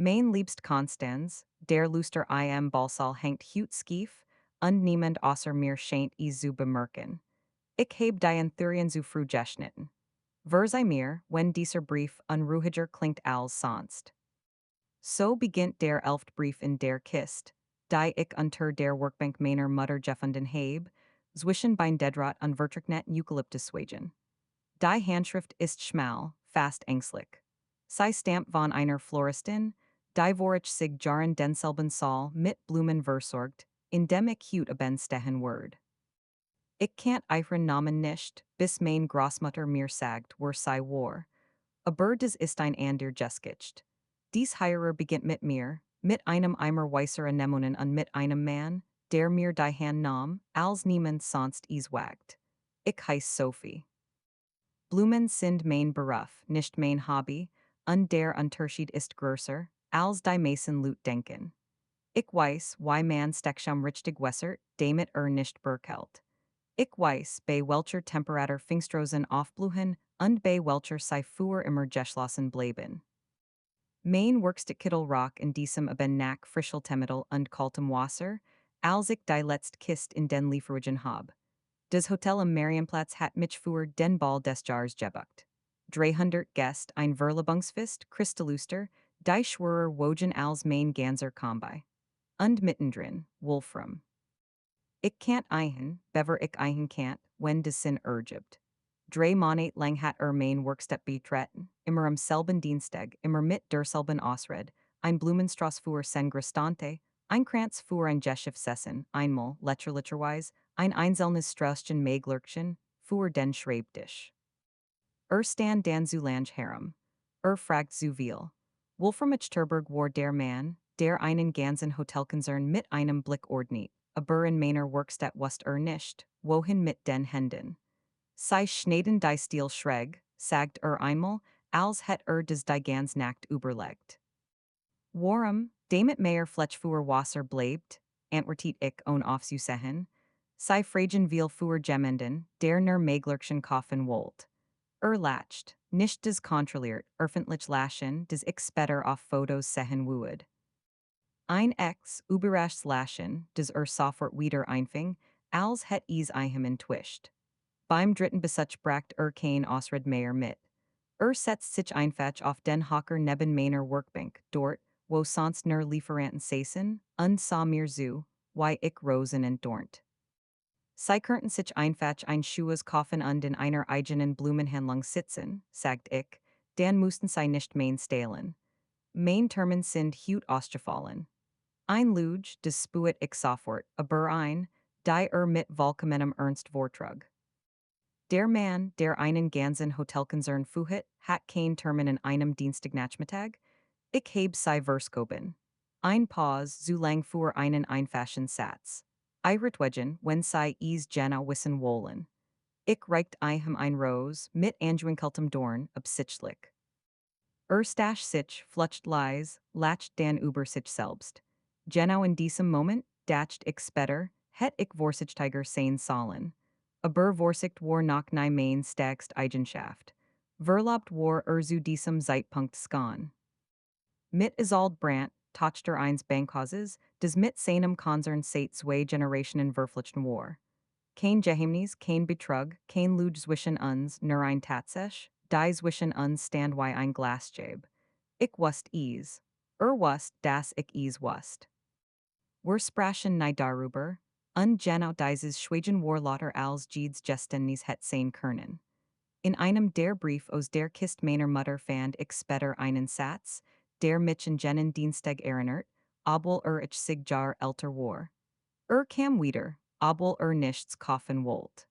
Mein liebst Konstanz, der Luster im Balsal hängt hut skief, und niemand außer mir scheint es zu bemerken. Ich heb dien Thurien zu früh geschnitten. Verzei mir, wenn dieser Brief unruhiger klingt als sonst. So beginnt der elft Brief in der Kist, die ich unter der Workbank meiner Mutter gefunden heb, zwischen bein Dedraht und Vertrocknet Eukalyptuswagen. Die Handschrift ist schmal, fast ängstlich. Sei Stamp von einer Floristin, die vorich sig jaren denselben Saal mit Blumen versorgt, indem ich hut aben stehen word. Ich kan't ihren Namen nicht, bis mein Großmutter mir sagt, wer sei war. Aber das ist ein ander Geschicht. Dies Heirer beginnt mit mir, mit einem Eimer weißer Anemonen und mit einem Mann, der mir die Hand nahm, als niemand sonst es wagt. Ich heiß Sophie. Blumen sind mein Beruf, nicht mein Hobby, und der Unterschied ist größer, als die Mason Lut denken. Ich weiß, why man steckscham richtig wessert, damit nicht berkelt. Ich weiß, bei welcher Temperatur Pfingstrosen aufblühen und bei welcher sei für immer geschlossen bleiben. Mein Workstkittel rock in diesem eben nach Frischeltemmittel und kaltem Wasser, als ich die letzt Kist in den Lieferungen hab. Das Hotel am Marienplatz hat mich für den Ball des Jahres gebucht. 300 Gäste, ein Verlobungsfest, Christaluster, die Schwörer wogen als mein ganzer Kombi. Und mittendrin, Wolfram. Ich can't eichen, bever ich eichen can't, wenn des Sinn urgibt. Drei Monat lang hat mein Workstep betreten, immer am selben Dienstag, immer mit derselben Ausred, ein Blumenstrauß für sen Grestante, ein Kranz für ein Geschiff Sessen, einmal, literweise, ein einzelnes Straußchen Mäglurkchen, für den Schreibtisch. Stand dan zu Lange Harem. Fragt zu viel. Wolfram Terberg war der Mann, der einen ganzen Hotelkonzern mit einem Blick ordnet, aber in meiner Werkstatt wust nicht, wohin mit den Händen. Sei schneiden die Stil schräg, sagt einmal, als het des die ganz Nacht überlegt. Warum, damit mehr Fletch für Wasser bleibt, antwortet ich on auf zu sehen, sei fragen viel für Gemenden, der nur Mäglurkchen kaufen wollt. Latcht, nicht des kontrolliert, öffentlich laschen, des ich später auf Fotos sehen would. Ein Ex, überrascht laschen, des sofort wieder einfing, als het is ihm entwischt. Beim dritten Besuch bracht kein Ausred mehr mit. Setzt sich einfach auf den Hocker neben meiner Workbank, dort, wo sonst nur Lieferanten saßen, und sah mir zu, wie ich Rosen entdornt. Sie könnten sich einfach ein Schuhes kaufen und in einer eigenen Blumenhandlung sitzen, sagt ich, dann mussten sie nicht mein stehlen. Mein Termen sind hut ausgefallen. Ein Luge, des spuet ich sofort, aber ein, die mit vollkommenem Ernst vortrug. Der Mann, der einen ganzen Hotelkonzern führt, hat kein Termin in einem Dienstagnachmittag. Ich heb sei verskoben. Ein Pause, zu lang für einen einfachen Satz. Eiritwegen, wenn sei is Jana wissen wollen. Ich reicht ein Rose, mit angewenkeltem Dorn, absichtlich. Stash sich, flutscht leis, latcht dan über sich selbst. Genau in diesem Moment, dacht ich später, het ich Vorsichtiger sein sollen. Aber Vorsicht war noch nie mein stärkst Eigenschaft. Verlobt war zu diesem Zeitpunkt skan. Mit Isolde Brandt, Tochter eins Bankhauses, des mit seinem Konzern seit zwei Generationen verflixten war. Kein Geheimnis, kein Betrug, kein Luge zwischen uns, nur ein Tatsächlich, die zwischen uns stand wie ein Glasjab. Ich wust es. Wust, dass ich es wust. Wir sprachen nie darüber, und genau dieses Schweigen war lauter als Jeeds Geständnis het sein können. In einem der Brief aus der Kist meiner Mutter fand ich später einen Satz, der mich in jenen Dienstag erinnert, obwohl ich sig jar älter war. Kam wieder, obwohl nichts kaufen wollt.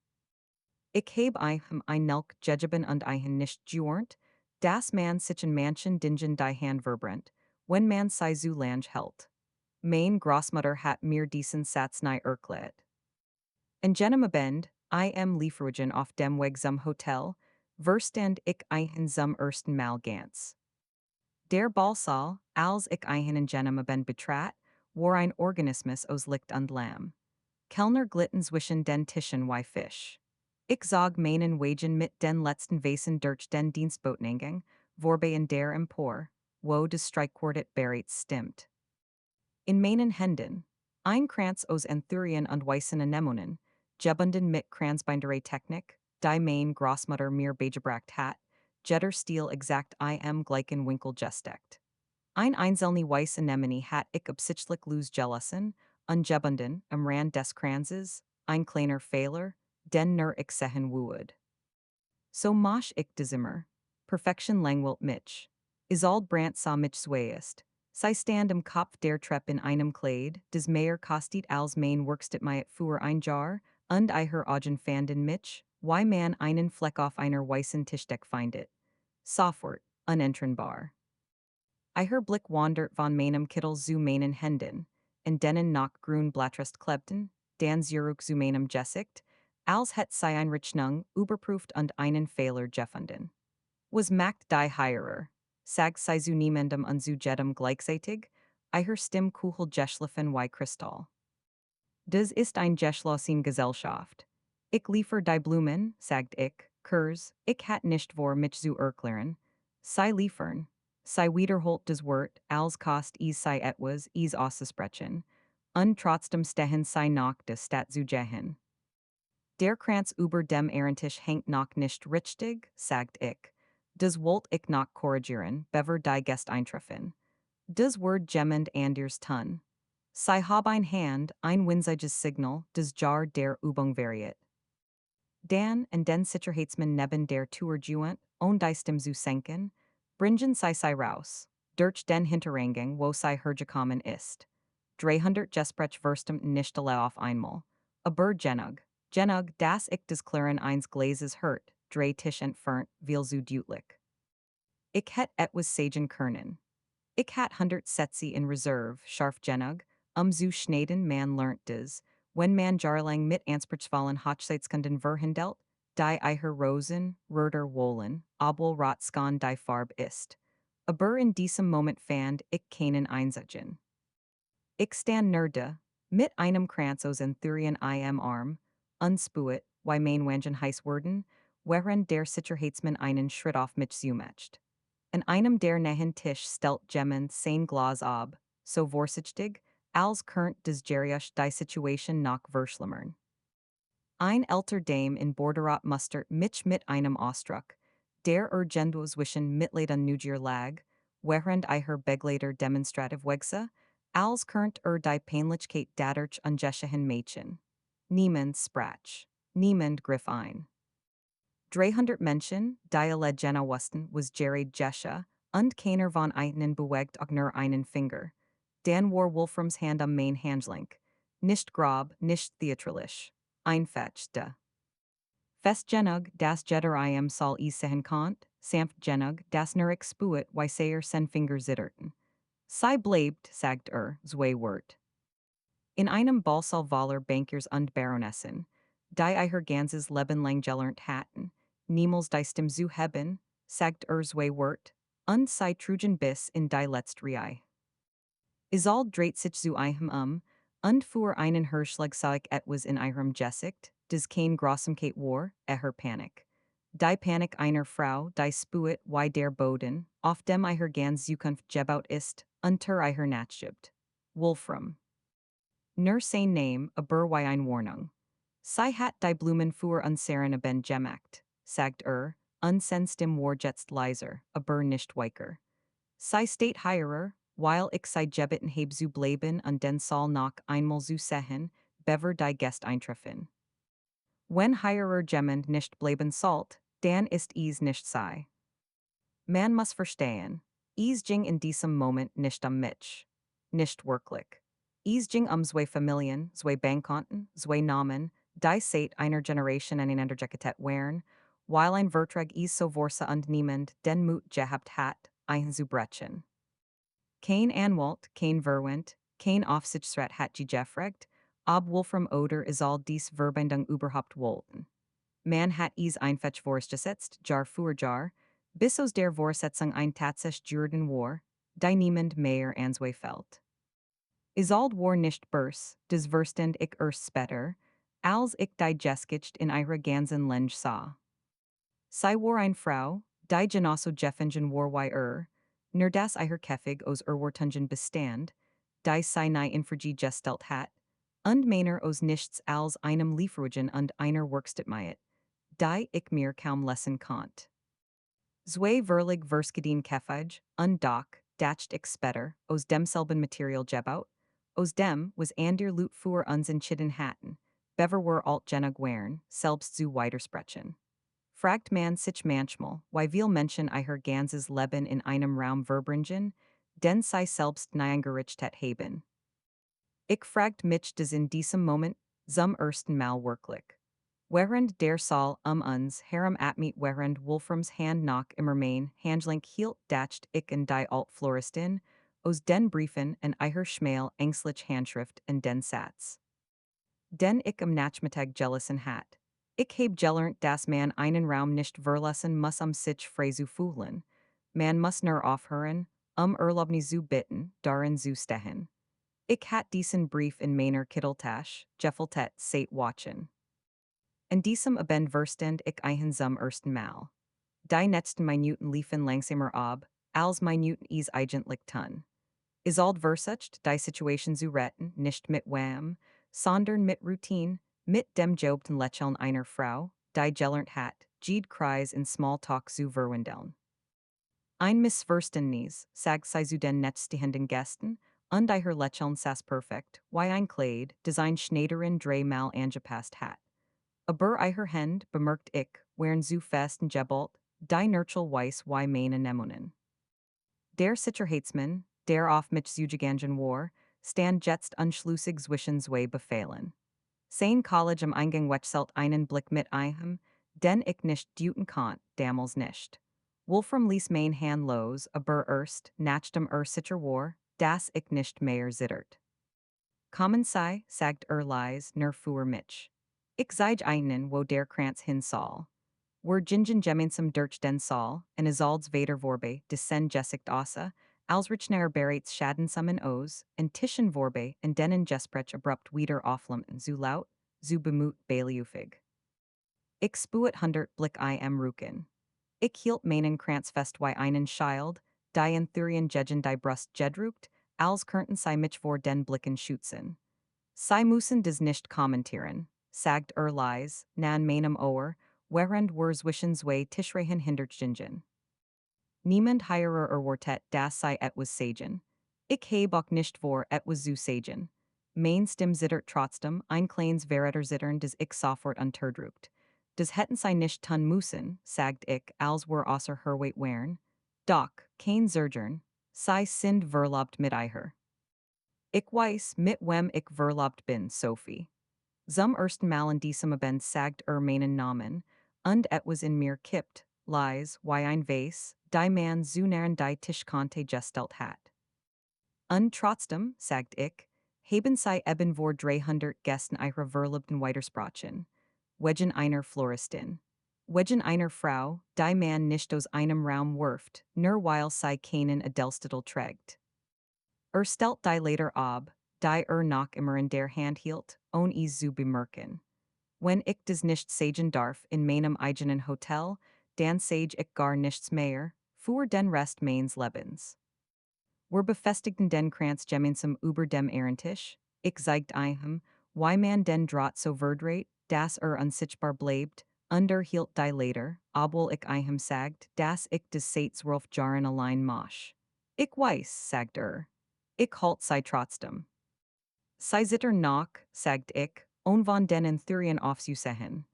Ich heb ein Nelk gegeben und nicht geornt, dass man sich in manchen Dingen die Hand verbrennt, wenn man sei zu lang hält. Mein Großmutter hat mir diesen Satz nie erklärt. In jenem Abend, Lieferungen auf dem Weg zum Hotel, verstand ich zum ersten Mal ganz. Der Ballsaal, als ich in jenem Abend betrat, war ein Organismus aus Licht und Lamm. Kellner glitten zwischen den Tischen wie Fisch. Ich sag meinen Wagen mit den letzten Wesen durch den Dienstboteneingang, vorbei in der Empor. wo des Streichquartet bereits stimmt. In meinen Händen. Ein Kranz aus Enthurien und weißen Anemonen, gebunden mit Kranzbinderei Technik, die mein Großmutter mir beigebracht hat, jetter Stil exakt im gleichen Winkel gesteckt. Ein einzelne weiße Anemone hat ich absichtlich los gelassen, ungebunden am Rand des Kranzes, ein kleiner Fehler, den nur ich sehen würde. So mach ich das immer. Perfection langweilt mich. Isolde Brandt sah mich zuerst. Sie stand im Kopf der Treppe in einem Kleid, des mehr kostet als mein Werkstatt mir für ein Jahr, und ihre Augen fanden mich, wie man einen Fleck auf einer weißen Tischdecke findet. Sofort, unentrinnbar. Ihre Blick wandert von meinem Kittel zu meinen Händen, in denen noch grün Blattrest klebten, dann zurück zu meinem Gesicht, als hätt sie ein Rechnung überprüft und einen Fehler gefunden. Was macht die Heirer? Sag sie zu niemandem und zu jedem gleichzeitig, ihre Stimme kuchel geschliffen wie Kristall. Das ist ein geschlossen Gesellschaft. Ich liefer die Blumen, sagt ich, Kurs, ich hat nicht vor mich zu erklären. Sie liefern. Sie wiederholt das Wort, als kost is sie etwas, is auszusprechen. Und trotzdem stehen sie noch das Stat zu gehen. Der Kranz über dem Ehrentisch hängt noch nicht richtig, sagt ich. Das wollt ich noch korrigieren, bever die Gest eintreffen. Das Wort gemmend anders tun. Sie hab ein Hand, ein winziges Signal, das Jar der Übung variiert. Dan und den Sicherheitsmann neben der Tür juent, und die Stimme zu senken, bringen sie raus, durch den Hintereingang, wo sie hergekommen ist. 300 Gesprech verstimmt nicht alle auf einmal. Aber genug, das ich des Klaren eins Gläses hört, drei Tisch entfernt, viel zu deutlich. Ich hätt etwas sagen können. Ich hat 100 Sätze in Reserve, scharf genug, zu schneiden man lernt des, wenn man jarlang mit ansprechvallen Hochzeitskunden verhandelt, die ihre Rosen, Röder wollen, obwohl Rotskan die Farbe ist. Aber in diesem Moment fand ich keinen einzigen. Ich stand nerde, mit einem Kranz aus Enthurien im Arm, unspuet, wie mein Wangen heiß worden, während der Sicherheitsmann einen Schritt auf mich zumacht. An einem der nahen Tisch stellt jemand sein Glas ab, so vorsichtig, als könnt des Gericht die Situation noch verschlimmern. Ein älter Dame in Borderat mustert mich mit einem Ausdruck, der irgendwo zwischen Mitleid und Neugier lag, während ihrer Begleiter demonstrativ wegse, als könnt die Peinlichkeit dadurch ungeschehen Mädchen. Niemand sprach. Niemand griff ein. 300 Menschen, die alle Jena wussten, was Jerry Jesche, und keiner von ihnen bewegt auch nur einen Finger. Dan war Wolframs Hand am main Handgelenk. Nicht grob, nicht theatralisch. Einfetchte. Fest genug, das jeder soll sehen konnt, samt genug, das nur ich spuet, wie sehr sen Finger zitterten. Sei bleibt, sagt zwei Wort. In einem Balsal Waller Bankers und Baronessen, die ihr ganzes Leben lang gelernt hatten, niemals die Stimme zu haben, sagt zwei Wort, und sei trugen bis in die letzte Reihe. Isolde dreht sich zu ihrem und für einen Hirschlag sah ich etwas in ihrem Gesicht, des kein Grossamkeit war, Panik. Die Panik einer Frau, die spuet, wie der Boden, auf dem ihr ganz Zukunft gebaut ist, unter ihr nachgibt. Wolfram. Nur sein Name, aber wie ein Warnung. Sie hat die Blumen für unseren Ben gemacht, sagt und Stimme war jetzt leiser, aber nicht weicher. Sie steht heirer, weil ich sie gebeten heb zu bleiben und den soll noch einmal zu sehen, bever die Gest eintreffen. Wenn heirer jemand nicht bleiben sollt, dann ist es nicht sei. Man muss verstehen, es ging in diesem Moment nicht mich. Nicht wirklich. Es ging zwei Familien, zwei Bankkonten, zwei Namen, die seit einer Generation aneinander geketet wären, weil ein Vertrag es so vorsa und niemand den Mut gehabt hat, einen zu brechen. Kein Anwalt, kein Verwant, kein Aufsichtsrat hat gefragt, ob Wolfram oder all dies Verbindung überhaupt wollten. Man hat es einfach vorausgesetzt, Jahr für Jahr, bis aus der Vorsetzung ein tatsächlich Jurden war, die niemand mehr anzweifelt. Isolde war nicht börs, des verstand ich erst später, als ich die Geschichte in ihrer ganzen Länge sah. Sie war eine Frau, die genauso Jeffingen war wie nur das ihre Keffig aus Erwartungen bestand, die seine Infrage gestellt hat, und meiner aus nichts als einem Lieferungen und einer Werkstattmeit, die ich mir kaum lassen konnt. Zwei verlig verskadien Keffig, und doch, dacht ich später, aus demselben Material gebaut, aus dem was ander Loot für uns entschieden hatten, bever wir alt genug wären, selbst zu widersprechen. Fragt man sich manchmal, wie viel Menschen ihr ganzes Leben in einem Raum verbringen, den sie selbst neingerichtet haben. Ich fragt mich das in diesem Moment zum ersten Mal wirklich. Während der Saal uns herum atmet während Wolframs Hand noch immer mein Handlink hielt dacht ich in die Altfloristin, aus den Briefen en ihr schmal ängstlich Handschrift en den Satz. Den ich am Nachmittag gelassen hat. Ich heb gelernt, dass man einen Raum nicht verlassen muss sich frei zu fühlen. Man muss nur aufhören, Erlaubnis zu bitten, darin zu stehen. Ich hat diesen Brief in meiner Kitteltasche, gefältet seit Watchen. In diesem Abend verstand ich einen zum ersten Mal. Die letzten Minuten liefen langsamer ab, als Minuten is eigentlich tun. Is alt versucht, die Situation zu retten, nicht mit Wham, sondern mit Routine, mit dem Jobten Lächeln einer Frau, die gelernt hat, Jede Kreis in Smalltalk zu verwandeln. Ein Missverständnis, sagt sie zu den nächststehenden Gästen, und ihr Lächeln saß perfekt, wie ein Kleid, das ein Schneiderin dreimal angepasst hat. Aber ihr Hand, bemerkt ich, wären zu fest und geballt, die Nurchel weiß wie meine Nemonen. Der Sicherheitsmann, der auf mich zugegangen war, stand jetzt unschlüssig zwischen zwei Befehlen. Sein College am Eingang wechselt einen Blick mit ihm, den ich nicht duten konnt, damals nicht. Wolfram ließ mein Hand los, aber erst, nachdem sicher war, dass ich nicht mehr zittert. Kommen Sie, sagt leise, nur für mich. Ich zeig Ihnen, wo der Kranz hin soll. Wir gingen gemeinsam durch den Saal, en is als vader vorbe, descend gesicht außer, als richner bereits schadensamen aus, en tischen vorbe, en denen gesprech abrupt wieder auflampen, zu laut, zu bemüht beliufig. Ich spuet 100 Blick im Rücken. Ich hielt meinen Kranz fest wie einen Schild, die in Thurien gegen die Brust gedrückt, als könnten sie mich vor den Blicken schützen. Sie müssen das nicht kommentieren, sagt leise, nan meinem Ohr, während wir zwischen zwei Tischreihen hinterstingen. Niemand heirer erwartet, dass sie etwas sagen. Ich heb auch nicht vor, etwas zu sagen. Mein Stimm zittert trotzdem, ein kleines Verräterzittern, das ich sofort unterdrückt. Das hätten sie nicht tun müssen, sagt ich, als wir außer Hörweite wären. Doch, kein Zögern, sie sind verlobt mit ihr. Ich weiß, mit wem ich verlobt bin, Sophie. Zum ersten Mal in diesem Abend sagt meinen Namen, und etwas in mir kippt, leise, wie ein Vase, die man zu nähern die Tischkante gestellt hat. Und trotzdem, sagt ich, haben sie eben vor 300 Gästen ihre Verlobten widersprochen. Wegen einer Floristin. Wegen einer Frau, die man nicht aus einem Raum wirft, nur weil sie keinen Adelstitel trägt. Stellt die later ab, die noch immer in der Hand hielt, ohne es zu bemerken. Wenn ich das nicht sagen darf in meinem eigenen Hotel, dann sage ich gar nichts mehr, für den Rest meines Lebens. Wir befestigten den Kranz gemeinsam über dem Ehrentisch, ich zeigt ihm, wie man den Draht so verdreht, dass unsichtbar bleibt, hielt die later, obwohl ich ihm sagt, dass ich das seit 12 Jahren allein mache. Ich weiß, sagt Ich halt sei trotzdem. Sei zitter noch, sagt ich, und von denen Thurien aufzusehen.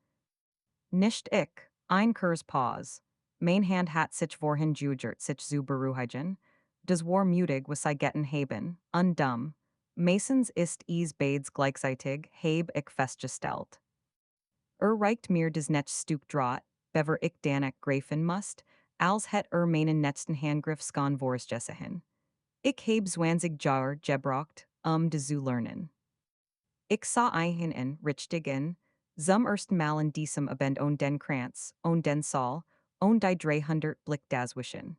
Nicht ich, ein Kurs Pause. Mein Hand hat sich vorhin jugert sich zu beruhigen. Das war mutig, was sei getten haben, und dumm. Meistens ist es beides gleichzeitig, heb ich festgestellt. Reicht mir das Netz Stück Draht, bever ich dann greifen musst, als het meinen letzten Handgriff skan vorgesehen. Ich heb 20 Jahre gebraucht, das zu lernen. Ich sah einen in, richtigen, zum ersten Mal in diesem Abend on den Kranz, on den Saal, on die 300 Blick dazwischen.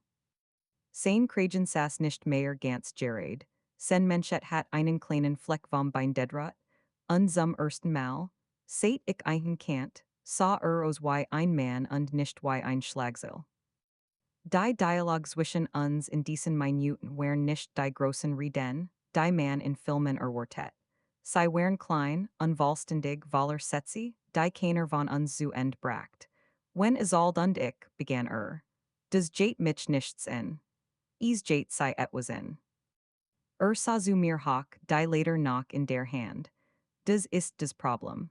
Sein Kragen saß nicht mehr ganz gerade, sen Menschet hat einen kleinen Fleck vom Bein Dedrat, und zum ersten Mal, seit ich einen kannt, sah aus wie ein Mann und nicht wie ein Schlagseil. Die Dialogue zwischen uns in diesen Minuten wären nicht die großen Reden, die man in Filmen erwartet. Sie wären klein, unvollständig Waller Sätze, die keiner von uns zu Ende bracht. Wenn Isolde und ich, begann das Jate mich nichts in. Is Jate sei etwas in. Sah zu mir hoch, die later noch in der Hand. Das ist das Problem.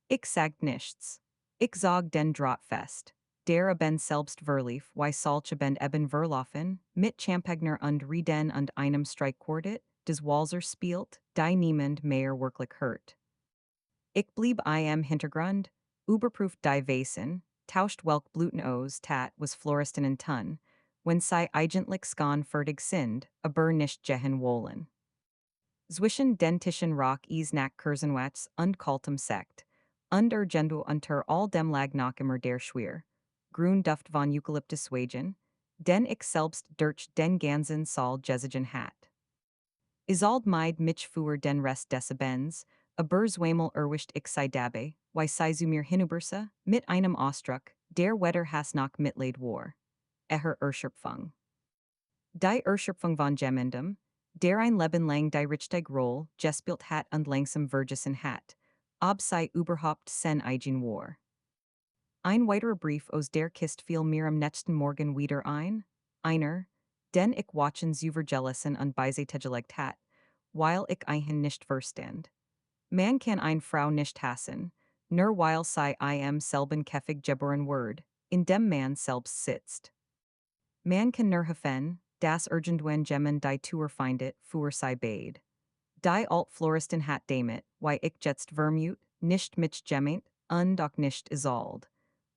Ich sag nichts. Ich sag den Draht fest. Der ben selbst verlief, wie solche ben eben verlaufen, mit Champagner und Reden und einem Streichquartett, des Walzer spielt, die niemand mehr wirklich hört. Ich blieb im Hintergrund, überprüft die Wesen, tauscht welk Bluten aus tat was Floristen in Tun, wenn sie eigentlich skan fertig sind, aber nicht gehen wollen. Zwischen den Tischen Rock is nach Kursenwatz und kaltem Sekt, und Gendo unter all dem lag noch immer der Schwer. Grün Duft von Eukalyptus Wagen, den ich selbst durch den ganzen Saal Jesigen hat. Isolde meid mich für den Rest des Abends, aber zweimal erwischt ich sei dabei, wie sei zu mir hinüberse, mit einem Ausdruck, der Wetter has noch mitleid war. Erschöpfung. Die Erschöpfung von Gemendem, der ein Leben lang die richtig Roll, gespielt hat und langsam vergessen hat, ob sei überhaupt sen eigen war. Ein weiterer Brief aus der Kist fiel mir am nächsten Morgen wieder ein, einer, den ich watchens übergelassen und beiseite gelegt hat, weil ich ihn nicht verstand. Man kann eine Frau nicht hassen, nur weil sie im selben Käfig geboren wird, in dem man selbst sitzt. Man kann nur hoffen, das irgendwann jemand die Tour findet, für sei beid. Die Altfloristin hat damit, wie ich jetzt vermut, nicht mich gemeint, und auch nicht Isolde.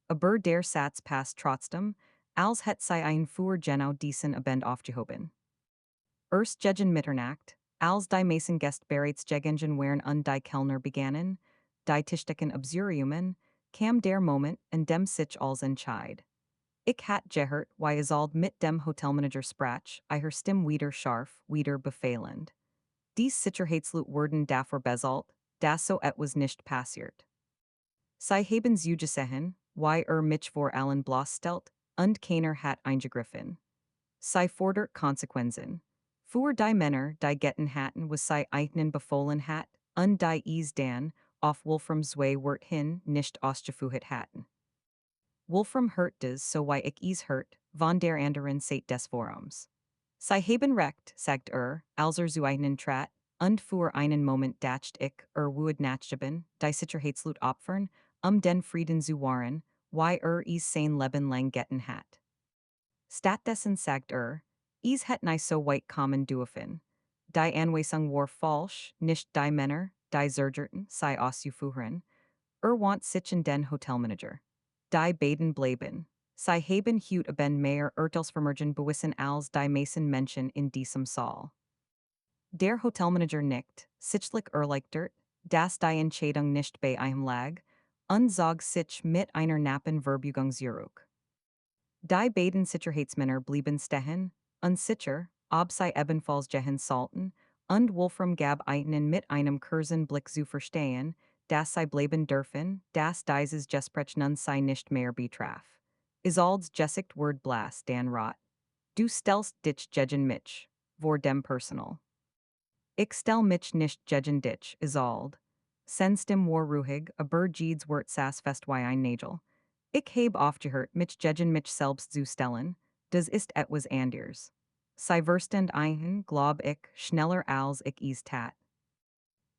Aber der Satz passt trotzdem, als het sei ein für genau diesen Abend aufgehoben. Erst gegen Mitternacht, als die meisten Gäste bereits gegangen waren und die Kellner begannen, die Tischdecken abzuriumen, kam der Moment, in dem sich alles entscheid. Ich hat gehört, wie Isolde mit dem Hotelmanager sprach, ihre Stimme wieder scharf, wieder befehlend. Dies Sicherheitsloot wurden dafür bezahlt, dass so etwas nicht passiert. Sie haben zugesehen, wie mich vor allen bloßstellt, und keiner hat eingegriffen. Sie fordert Konsequenzen. Für die Männer, die getten hatten, was sie eigenen befohlen hat, und die is dann, auf Wolfram Zwei Wort hin, nicht ausgeführt hatten. Wolfram hört das so wie ich is hört, von der anderen Seite des Forums. Sie haben recht, sagt als zu einen trat, und für einen Moment dacht ich, would nachgeben, die Sicherheitsloot opfern, den Frieden zu wahren, wie is sein Leben lang getten hat. Stattdessen sagt is het nicht so weit kommen dürfen. Die Anweisung war falsch, nicht die Männer, die Zergerten, sei auszuführen, want sich in den Hotelmanager. Die beiden bleiben. Sie haben hut ben mehr Urteilsvermögen bewissen als die meisten Menschen in diesem Saal. Der Hotelmanager nickt, sichtlich erleichtert, dass die Entscheidung nicht bei ihm lag, und zog sich mit einer knappen Verbeugung zurück. Die beiden Sicherheitsmänner blieben stehen, unsicher, ob sie ebenfalls gehen sollten, und Wolfram gab ihnen mit einem kurzen Blick zu verstehen, dass sie bleiben dürfen, dass dieses Gespräch nun sei nicht mehr betraf. Isoldes Gesicht word blass dan rot. Du stellst dich gegen mich, vor dem Personal. Ich stell mich nicht gegen dich, Isolde. Senstim war ruhig, aber jedes Wort saß fest wie ein Nagel. Ich habe aufgehört, mich gegen mich selbst zu stellen, das ist etwas anders. Sie verstand ein, glaub ich, schneller als ich es tat.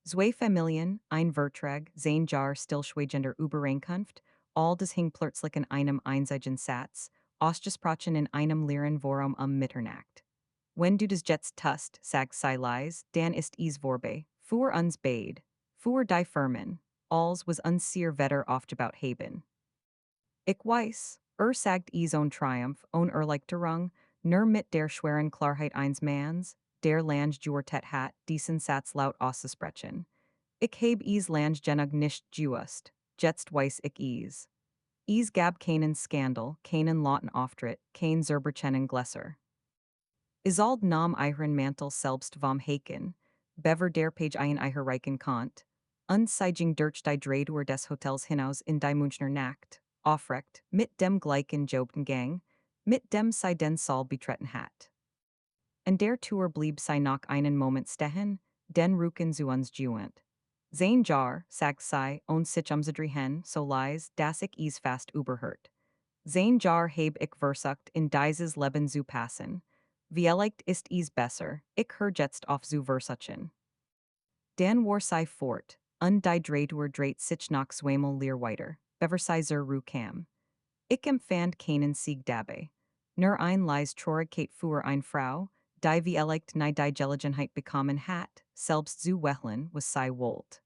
Zwei Familien, ein Vertrag, sein Jahr stillschweigender Übereinkunft, all das hing plötzlich in einem einzigen Satz, ausgesprochen in einem leeren Forum Mitternacht. Wenn du das jetzt tust, sagt sie leise, dann ist es vorbei, für uns beid, für die Firmen, als was uns sehr Wetter aufgebaut haben. Ich weiß, sagt es ohne Triumph, ohne Erleichterung, nur mit der schweren Klarheit eines Manns, der Lange Juertet hat, diesen Satz laut auszusprechen. Ich heb es Lange genug nicht gewusst, jetzt weiß ich es. Es gab keinen Skandal, keinen lauten Auftritt, kein Zerberchennen Glesser. Isolde nahm ihren Mantel selbst vom Haken, bever der Page ein reichen Kant, und sieging durch die Drehtour des Hotels hinaus in die Münchner Nacht, aufrecht, mit dem gleichen Jobten Gang, mit dem sei den Saal betreten hat. En der Tour blieb sei noch einen Moment stehen, den Rücken zu uns gewend. Sein Jar, sagt sei, und sich umzudrehen, so leis, dass ich es fast überhört. Sein Jar heb ich versucht, in dieses Leben zu passen. Vielleicht ist es besser, ich hör jetzt auf zu versuchen. Dan war sei fort, und die Drehtour dreht sich nach zweimal leer weiter, bever sei zur Ruhe kam. Ich empfand keinen Sieg dabei. Nur ein leis Traurigkeit für eine Frau, die vielleicht nie die Gelegenheit bekommen hat, selbst zu wechseln, was sei wollt.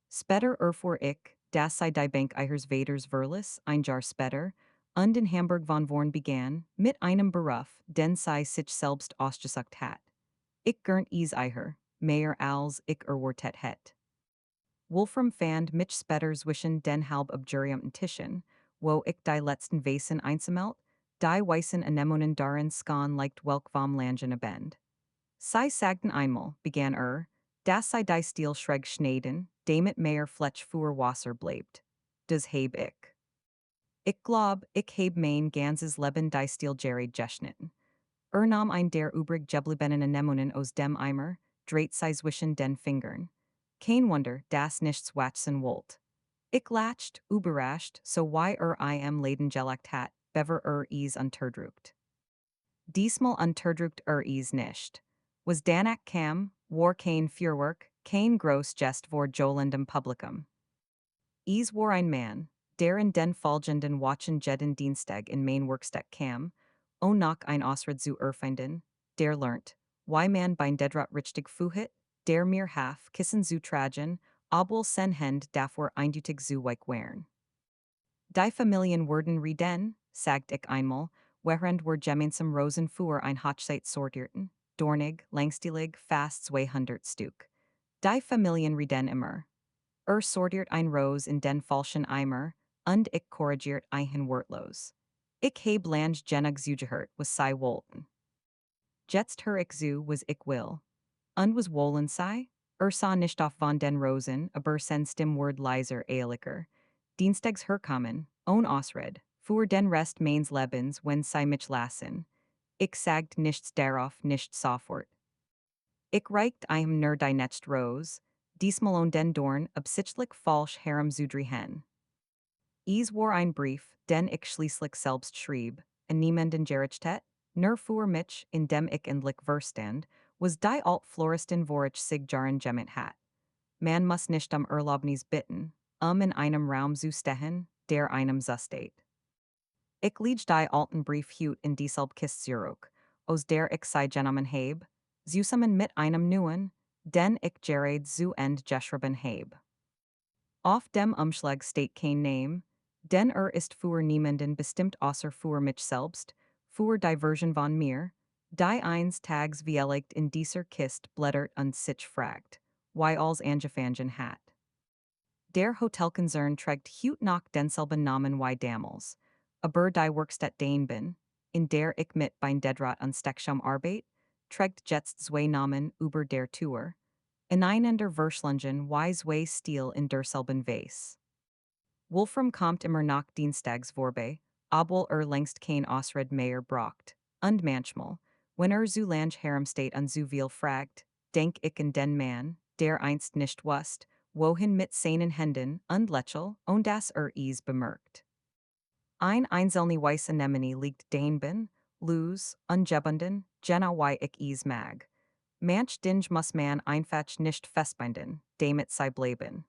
Später erfuhr ich, dass sei die Bank ihres Vaters Verlis, ein Jahr später, und in Hamburg von vorn begann, mit einem Beruf, den sei sich selbst ausgesucht hat. Ich gern is ihr, mehr als ich erwartet het. Wolfram fand mich später zwischen den halb abjuriumten Tischen, wo ich die letzten Wesen einsamelt, die weißen Anemonen darin skan leicht welk vom Langen abend. Sei sagten einmal, begann dass sei die Stil schräg schneiden, damit mehr Fletch für Wasser bleibt. Das heb ich. Ich glaub, ich heb mein ganzes Leben die Stil Jerry geschnitten. Nahm ein der übrig gebliebenen Anemonen aus dem Eimer, dreht sei zwischen den Fingern. Kein Wunder, dass nichts wachsen wollt. Ich lacht, überrascht, so why I am Leden gelagt hat, bever is unterdrückt. Diesmal unterdrückt is nicht. Was danach kam, war kein Fürwerk, kein groß Gest vor jolendem Publikum. Is war ein Mann, der in den folgenden Wochen jeden Dienstag in mein Werkstatt kam, noch ein Ausred zu erfinden, der lernt, why man bein dedrat richtig fuhit, der mir haf kissen zu tragen, obwohl sen hend davor eindeutig zu weich wären. Die Familien wurden reden, sagt ich einmal, während wir gemeinsam Rosen für ein Hochzeit sortierten, dornig, langstilig, fast 200 Stück. Die Familien reden immer. Sortiert ein Rose in den falschen Eimer, und ich korrigiert ein Wortlos. Ich heb lang genug zugehört, was sei wollten. Jetzt hör ich zu, was ich will. Und was wollen sei? Sah nicht auf von den Rosen, aber sen stim word leiser ehrlicher. Dienstags herkommen, ohne Ausred, für den Rest meines Lebens, wenn sei mich lassen. Ich sagt nichts darauf, nicht sofort. Ich reicht einem nur die next Rose, diesmal on den Dorn, absichtlich falsch herumzudrehen. Es war ein Brief, den ich schließlich selbst schrieb, en niemanden Gerechtigkeit, nur für mich, in dem ich endlich verstand, was die Alt-Floristin vorich sig jaren gemeint hat. Man muss nicht Erlaubnis bitten, in einem Raum zu stehen, der einem zustet. Ich lieg die alten Brief hut in dieselbe Kiste zurück, aus der ich sei genommen heb, zusammen mit einem neuen, den ich gerade zu End geschrieben heb. Auf dem Umschlag steht kein Name, denn ist für niemanden bestimmt außer für mich selbst, für die Version von mir, die eins Tags vielleicht in dieser Kiste blättert und sich fragt, why alls angefangen hat. Der Hotelkonzern trägt hut noch denselben Namen wie damals, aber die Werkstatt den bin, in der ich mit bein Dedrat und Steckschum arbeit, trägt jetzt zwei Namen über der Tour, einander Verslungen wie zwei Stil in derselben Weise. Wolfram kommt immer nach Dienstags vorbei, obwohl längst kein Ausred mehr braucht, und manchmal, wenn zu lang herumsteht und zu viel fragt, denk ich an den Mann, der einst nicht wusst, wohin mit seinen Händen und lächelt, und das is bemerkt. Ein einzelne weiße Anemone liegt daneben, loose, ungebunden, genau wie ich is mag. Manch Dinge muss man einfach nicht festbinden, damit sei bleiben.